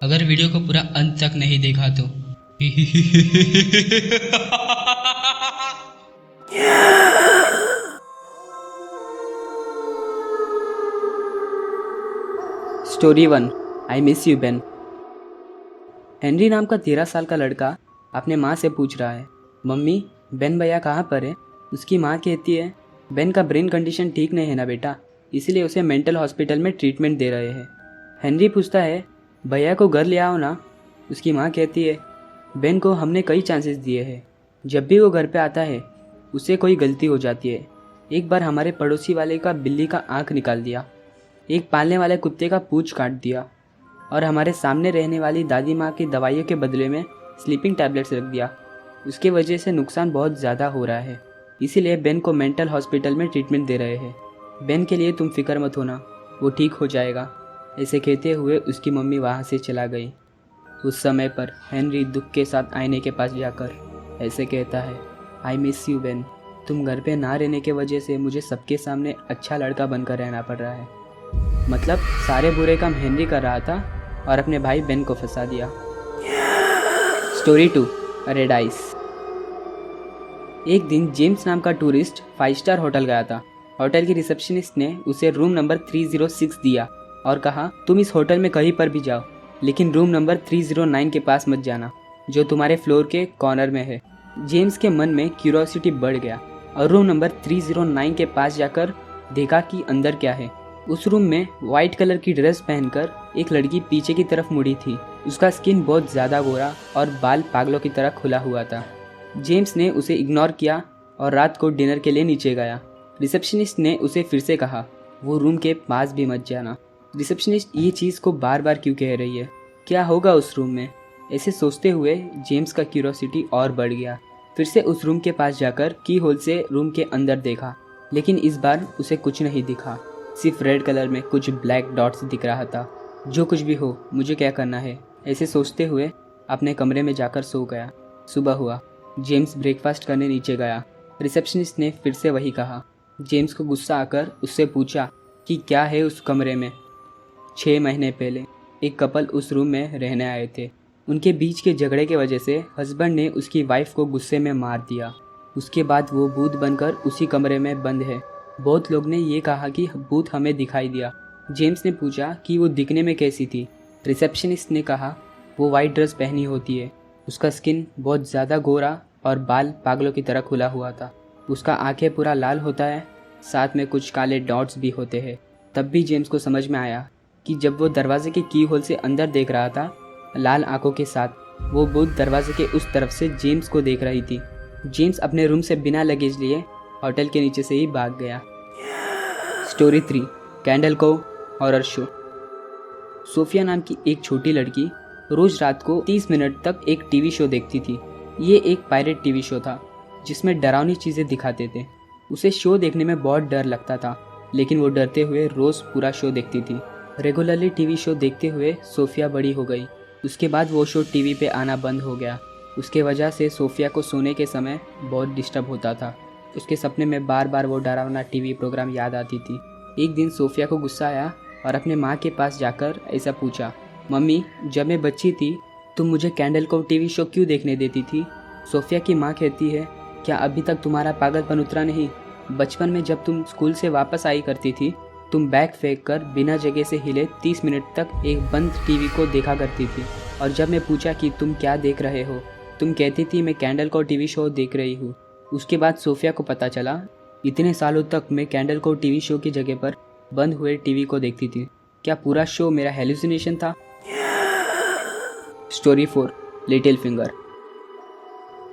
अगर वीडियो को पूरा अंत तक नहीं देखा तो story 1। I miss you Ben. Henry नाम का 13 साल का लड़का अपने माँ से पूछ रहा है, मम्मी बेन भैया कहाँ पर है। उसकी माँ कहती है, बेन का ब्रेन कंडीशन ठीक नहीं है ना बेटा, इसलिए उसे मेंटल हॉस्पिटल में ट्रीटमेंट दे रहे हैं। हेनरी पूछता है, भैया को घर ले आओ ना। उसकी माँ कहती है, बेन को हमने कई चांसेस दिए हैं, जब भी वो घर पे आता है उससे कोई गलती हो जाती है। एक बार हमारे पड़ोसी वाले का बिल्ली का आँख निकाल दिया, एक पालने वाले कुत्ते का पूंछ काट दिया और हमारे सामने रहने वाली दादी माँ की दवाइयों के बदले में स्लीपिंग टैबलेट्स रख दिया। उसके वजह से नुकसान बहुत ज़्यादा हो रहा है, इसीलिए बेन को मेंटल हॉस्पिटल में ट्रीटमेंट दे रहे हैं। बेन के लिए तुम फिक्र मत होना, वो ठीक हो जाएगा। ऐसे कहते हुए उसकी मम्मी वहाँ से चला गई। उस समय पर हेनरी दुख के साथ आईने के पास जाकर ऐसे कहता है, आई मिस यू बेन। तुम घर पे ना रहने की वजह से मुझे सबके सामने अच्छा लड़का बनकर रहना पड़ रहा है। मतलब सारे बुरे काम हेनरी कर रहा था और अपने भाई बेन को फंसा दिया। स्टोरी 2। Red ice. एक दिन जेम्स नाम का टूरिस्ट 5 स्टार होटल गया था। होटल की रिसेप्शनिस्ट ने उसे रूम नंबर 306 दिया और कहा, तुम इस होटल में कहीं पर भी जाओ, लेकिन रूम नंबर 309 के पास मत जाना, जो तुम्हारे फ्लोर के कॉर्नर में है। जेम्स के मन में क्यूरियोसिटी बढ़ गया और रूम नंबर 309 के पास जाकर देखा कि अंदर क्या है। उस रूम में वाइट कलर की ड्रेस पहनकर एक लड़की पीछे की तरफ मुड़ी थी। उसका स्किन बहुत ज़्यादा गोरा और बाल पागलों की तरह खुला हुआ था। जेम्स ने उसे इग्नोर किया और रात को डिनर के लिए नीचे गया। रिसेप्शनिस्ट ने उसे फिर से कहा, वो रूम के पास भी मत जाना। रिसेप्शनिस्ट ये चीज़ को बार बार क्यों कह रही है, क्या होगा उस रूम में। ऐसे सोचते हुए जेम्स का क्यूरियोसिटी और बढ़ गया। फिर से उस रूम के पास जाकर की होल से रूम के अंदर देखा, लेकिन इस बार उसे कुछ नहीं दिखा। सिर्फ रेड कलर में कुछ ब्लैक डॉट्स दिख रहा था। जो कुछ भी हो, मुझे क्या करना है, ऐसे सोचते हुए अपने कमरे में जाकर सो गया। सुबह हुआ, जेम्स ब्रेकफास्ट करने नीचे गया। रिसेप्शनिस्ट ने फिर से वही कहा। जेम्स को गुस्सा आकर उससे पूछा कि क्या है उस कमरे में। 6 महीने पहले एक कपल उस रूम में रहने आए थे। उनके बीच के झगड़े की वजह से हस्बैंड ने उसकी वाइफ को गुस्से में मार दिया। उसके बाद वो भूत बनकर उसी कमरे में बंद है। बहुत लोग ने ये कहा कि भूत हमें दिखाई दिया। जेम्स ने पूछा कि वो दिखने में कैसी थी। रिसेप्शनिस्ट ने कहा, वो वाइट ड्रेस पहनी होती है, उसका स्किन बहुत ज़्यादा गोरा और बाल पागलों की तरह खुला हुआ था। उसका आंखें पूरा लाल होता है, साथ में कुछ काले डॉट्स भी होते हैं। तब भी जेम्स को समझ में आया कि जब वो दरवाजे के की होल से अंदर देख रहा था, लाल आंखों के साथ, वो भूत दरवाजे के उस तरफ से जेम्स को देख रही थी। जेम्स अपने रूम से बिना लगेज लिए होटल के नीचे से ही भाग गया। स्टोरी 3। कैंडल को हॉरर शो। सोफिया नाम की एक छोटी लड़की रोज रात को 30 मिनट तक एक टीवी शो देखती थी। ये एक पायरेट टीवी शो था जिसमें डरावनी चीज़ें दिखाते थे। उसे शो देखने में बहुत डर लगता था, लेकिन वो डरते हुए रोज पूरा शो देखती थी। रेगुलरली टीवी शो देखते हुए सोफिया बड़ी हो गई। उसके बाद वो शो टीवी पे आना बंद हो गया। उसके वजह से सोफिया को सोने के समय बहुत डिस्टर्ब होता था। उसके सपने में बार बार वो डरावना टीवी प्रोग्राम याद आती थी। एक दिन सोफिया को गुस्सा आया और अपने माँ के पास जाकर ऐसा पूछा, मम्मी जब मैं बच्ची थी तुम मुझे कैंडल को टीवी शो क्यों देखने देती थी। सोफिया की माँ कहती है, क्या अभी तक तुम्हारा पागलपन उतरा नहीं। बचपन में जब तुम स्कूल से वापस आई करती थी, तुम बैग फेंक कर बिना जगह से हिले 30 मिनट तक एक बंद टीवी को देखा करती थी। और जब मैं पूछा कि तुम क्या देख रहे हो, तुम कहती थी मैं कैंडल को टीवी शो देख रही हूँ। उसके बाद सोफिया को पता चला इतने सालों तक मैं कैंडल को टीवी शो की जगह पर बंद हुए टीवी को देखती थी। क्या पूरा शो मेरा हेलुसिनेशन था। स्टोरी 4। Little finger.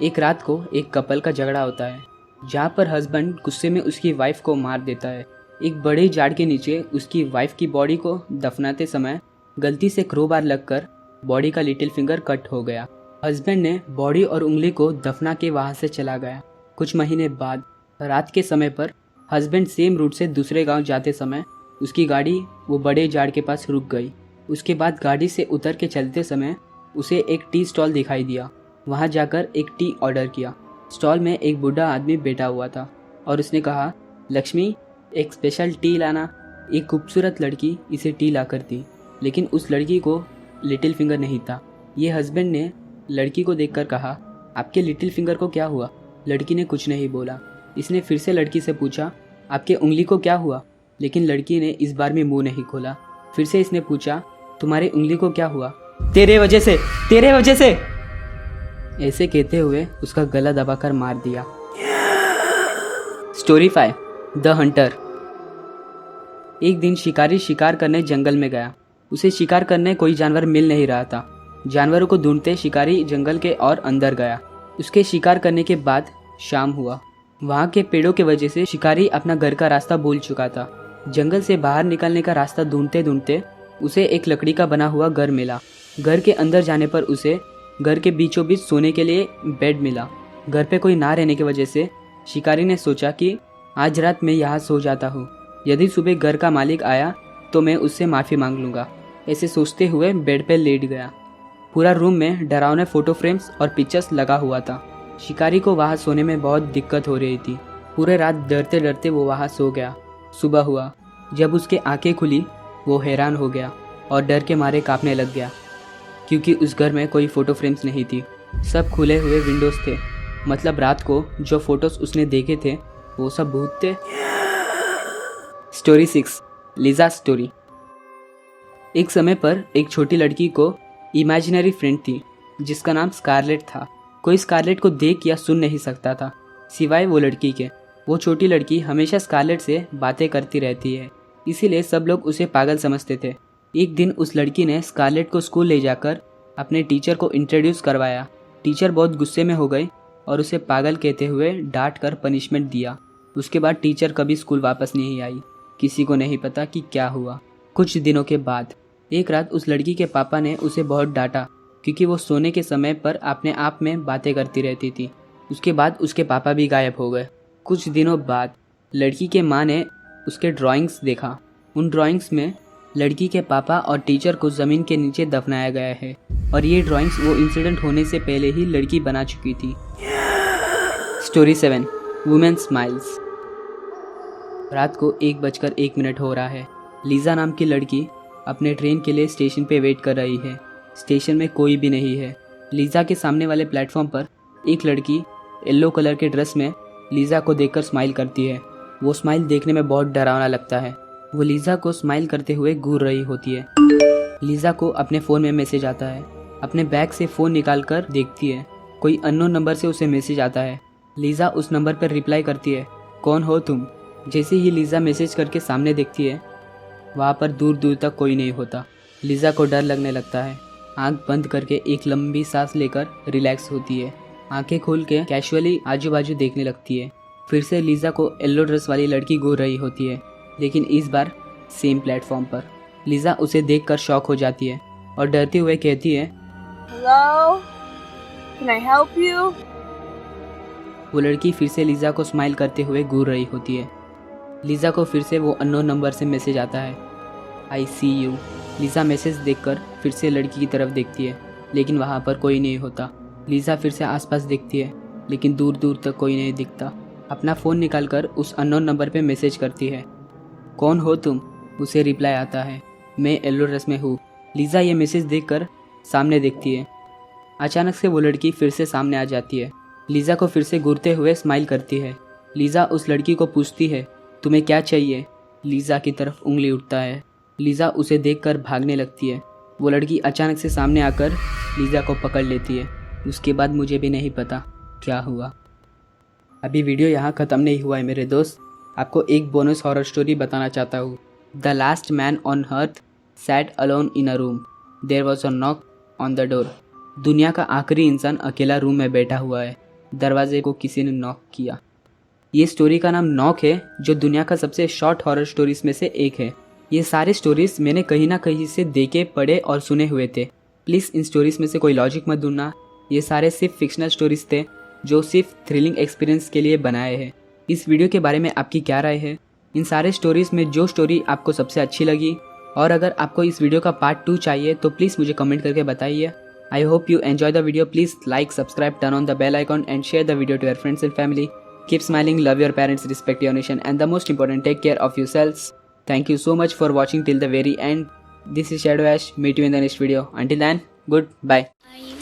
एक रात को एक कपल का झगड़ा होता है, जहाँ पर हस्बैंड गुस्से में उसकी वाइफ को मार देता है। एक बड़े झाड़ के नीचे उसकी वाइफ की बॉडी को दफनाते समय गलती से क्रोबार लगकर बॉडी का लिटिल फिंगर कट हो गया। हस्बैंड ने बॉडी और उंगली को दफना के वहाँ से चला गया। कुछ महीने बाद रात के समय पर हस्बैंड सेम रूट से दूसरे गांव जाते समय उसकी गाड़ी वो बड़े झाड़ के पास रुक गई। उसके बाद गाड़ी से उतर के चलते समय उसे एक टी स्टॉल दिखाई दिया। वहां जाकर एक टी ऑर्डर किया। स्टॉल में एक बूढ़ा आदमी बैठा हुआ था और उसने कहा, लक्ष्मी एक स्पेशल टी लाना। एक खूबसूरत लड़की इसे टी ला कर दी, लेकिन उस लड़की को लिटिल फिंगर नहीं था। ये हस्बैंड ने लड़की को देखकर कहा, आपके लिटिल फिंगर को क्या हुआ? लड़की ने कुछ नहीं बोला। इसने फिर से लड़की से पूछा, आपके उंगली को क्या हुआ? लेकिन लड़की ने इस बार भी मुंह नहीं खोला। फिर से इसने पूछा, तुम्हारी उंगली को क्या हुआ? तेरे वजह से, तेरे वजह से। ऐसे कहते हुए उसका गला दबाकर मार दिया। Story 5, the Hunter. एक दिन शिकारी शिकार करने जंगल में गया। उसे शिकार करने कोई जानवर मिल नहीं रहा था। जानवरों को ढूंढते शिकारी जंगल के और अंदर गया। उसके शिकार करने के बाद शाम हुआ। वहाँ के पेड़ों के वजह से शिकारी अपना घर का रास्ता भूल चुका था। जंगल से बाहर निकलने का रास्ता ढूंढते ढूंढते उसे एक लकड़ी का बना हुआ घर मिला। घर के अंदर जाने पर उसे घर के बीचों बीच सोने के लिए बेड मिला। घर पे कोई ना रहने की वजह से शिकारी ने सोचा कि आज रात मैं यहाँ सो जाता हूँ। यदि सुबह घर का मालिक आया तो मैं उससे माफ़ी मांग लूँगा। ऐसे सोचते हुए बेड पे लेट गया। पूरा रूम में डरावने फ़ोटो फ्रेम्स और पिक्चर्स लगा हुआ था। शिकारी को वहाँ सोने में बहुत दिक्कत हो रही थी। पूरे रात डरते डरते वो वहाँ सो गया। सुबह हुआ। जब उसके आंखें खुली वो हैरान हो गया और डर के मारे कांपने लग गया, क्योंकि उस घर में कोई फ़ोटो फ्रेम्स नहीं थी। सब खुले हुए विंडोज़ थे। मतलब रात को जो फ़ोटोज़ उसने देखे थे वो सब भूत थे। Story 6, Liza story. एक समय पर एक छोटी लड़की को इमेजिनरी फ्रेंड थी जिसका नाम स्कारलेट था। कोई स्कारलेट को देख या सुन नहीं सकता था सिवाय वो लड़की के। वो छोटी लड़की हमेशा स्कारलेट से बातें करती रहती है, इसीलिए सब लोग उसे पागल समझते थे। एक दिन उस लड़की ने स्कारलेट को स्कूल ले जाकर अपने टीचर को इंट्रोड्यूस करवाया। टीचर बहुत गुस्से में हो गई और उसे पागल कहते हुए डांट कर पनिशमेंट दिया। उसके बाद टीचर कभी स्कूल वापस नहीं आई। किसी को नहीं पता कि क्या हुआ। कुछ दिनों के बाद एक रात उस लड़की के पापा ने उसे बहुत डांटा, क्योंकि वो सोने के समय पर अपने आप में बातें करती रहती थी। उसके बाद उसके पापा भी गायब हो गए। कुछ दिनों बाद लड़की के माँ ने उसके ड्राइंग्स देखा। उन ड्राइंग्स में लड़की के पापा और टीचर को ज़मीन के नीचे दफनाया गया है और ये ड्राइंग्स वो इंसिडेंट होने से पहले ही लड़की बना चुकी थी। Story 7, women smiles. रात को 1:01 हो रहा है। लीजा नाम की लड़की अपने ट्रेन के लिए स्टेशन पे वेट कर रही है। स्टेशन में कोई भी नहीं है। लीजा के सामने वाले प्लेटफॉर्म पर एक लड़की येलो कलर के ड्रेस में लीजा को देखकर स्माइल करती है। वो स्माइल देखने में बहुत डरावना लगता है। वो लीजा को स्माइल करते हुए घूर रही होती है। लीजा को अपने फ़ोन में मैसेज आता है। अपने बैग से फ़ोन निकाल कर देखती है। कोई अननोन नंबर से उसे मैसेज आता है। लीजा उस नंबर पर रिप्लाई करती है, कौन हो तुम? जैसे ही लीजा मैसेज करके सामने देखती है, वहाँ पर दूर दूर तक कोई नहीं होता। लीजा को डर लगने लगता है। आंख बंद करके एक लंबी सांस लेकर रिलैक्स होती है। आंखें खोल के कैजुअली आजू बाजू देखने लगती है। फिर से लीजा को येलो ड्रेस वाली लड़की घूर रही होती है, लेकिन इस बार सेम प्लेटफॉर्म पर। लीजा उसे देखकर शॉक हो जाती है और डरते हुए कहती है, Hello? Can I help you? वो लड़की फिर से लीजा को स्माइल करते हुए घूर रही होती है। लीजा को फिर से वो अननोन नंबर से मैसेज आता है, आई सी यू। लीजा मैसेज देखकर फिर से लड़की की तरफ देखती है, लेकिन वहाँ पर कोई नहीं होता। लीजा फिर से आसपास देखती है, लेकिन दूर दूर तक कोई नहीं दिखता। अपना फ़ोन निकालकर उस अननोन नंबर पे मैसेज करती है, कौन हो तुम? उसे रिप्लाई आता है, मैं येलो ड्रेस में हूँ। लीजा ये मैसेज देखकर सामने देखती है। अचानक से वो लड़की फिर से सामने आ जाती है। लीजा को फिर से घूरते हुए स्माइल करती है। लीजा उस लड़की को पूछती है, तुम्हें क्या चाहिए? लीजा की तरफ उंगली उठता है। लीजा उसे देखकर भागने लगती है। वो लड़की अचानक से सामने आकर लीजा को पकड़ लेती है। उसके बाद मुझे भी नहीं पता क्या हुआ। अभी वीडियो यहाँ ख़त्म नहीं हुआ है मेरे दोस्त। आपको एक बोनस हॉरर स्टोरी बताना चाहता हूँ। The last man on earth sat alone in a room. There was a knock on the door. दुनिया का आखिरी इंसान अकेला रूम में बैठा हुआ है। दरवाजे को किसी ने नॉक किया। ये स्टोरी का नाम नॉक है, जो दुनिया का सबसे शॉर्ट हॉरर स्टोरीज में से एक है। ये सारे स्टोरीज मैंने कहीं ना कहीं से देखे, पढ़े और सुने हुए थे। प्लीज़ इन स्टोरीज में से कोई लॉजिक मत ढूंढना। ये सारे सिर्फ फिक्शनल स्टोरीज थे जो सिर्फ थ्रिलिंग एक्सपीरियंस के लिए बनाए हैं। इस वीडियो के बारे में आपकी क्या राय है? इन सारे स्टोरीज में जो स्टोरी आपको सबसे अच्छी लगी, और अगर आपको इस वीडियो का पार्ट 2 चाहिए तो प्लीज़ मुझे कमेंट करके बताइए। I hope you enjoy the video. Please like, subscribe, turn on the bell icon and share the video to your friends and family. Keep smiling, love your parents, respect your nation, and the most important, take care of yourselves. Thank you so much for watching till the very end. This is Shadow Ash. Meet you in the next video. Until then, goodbye. Bye.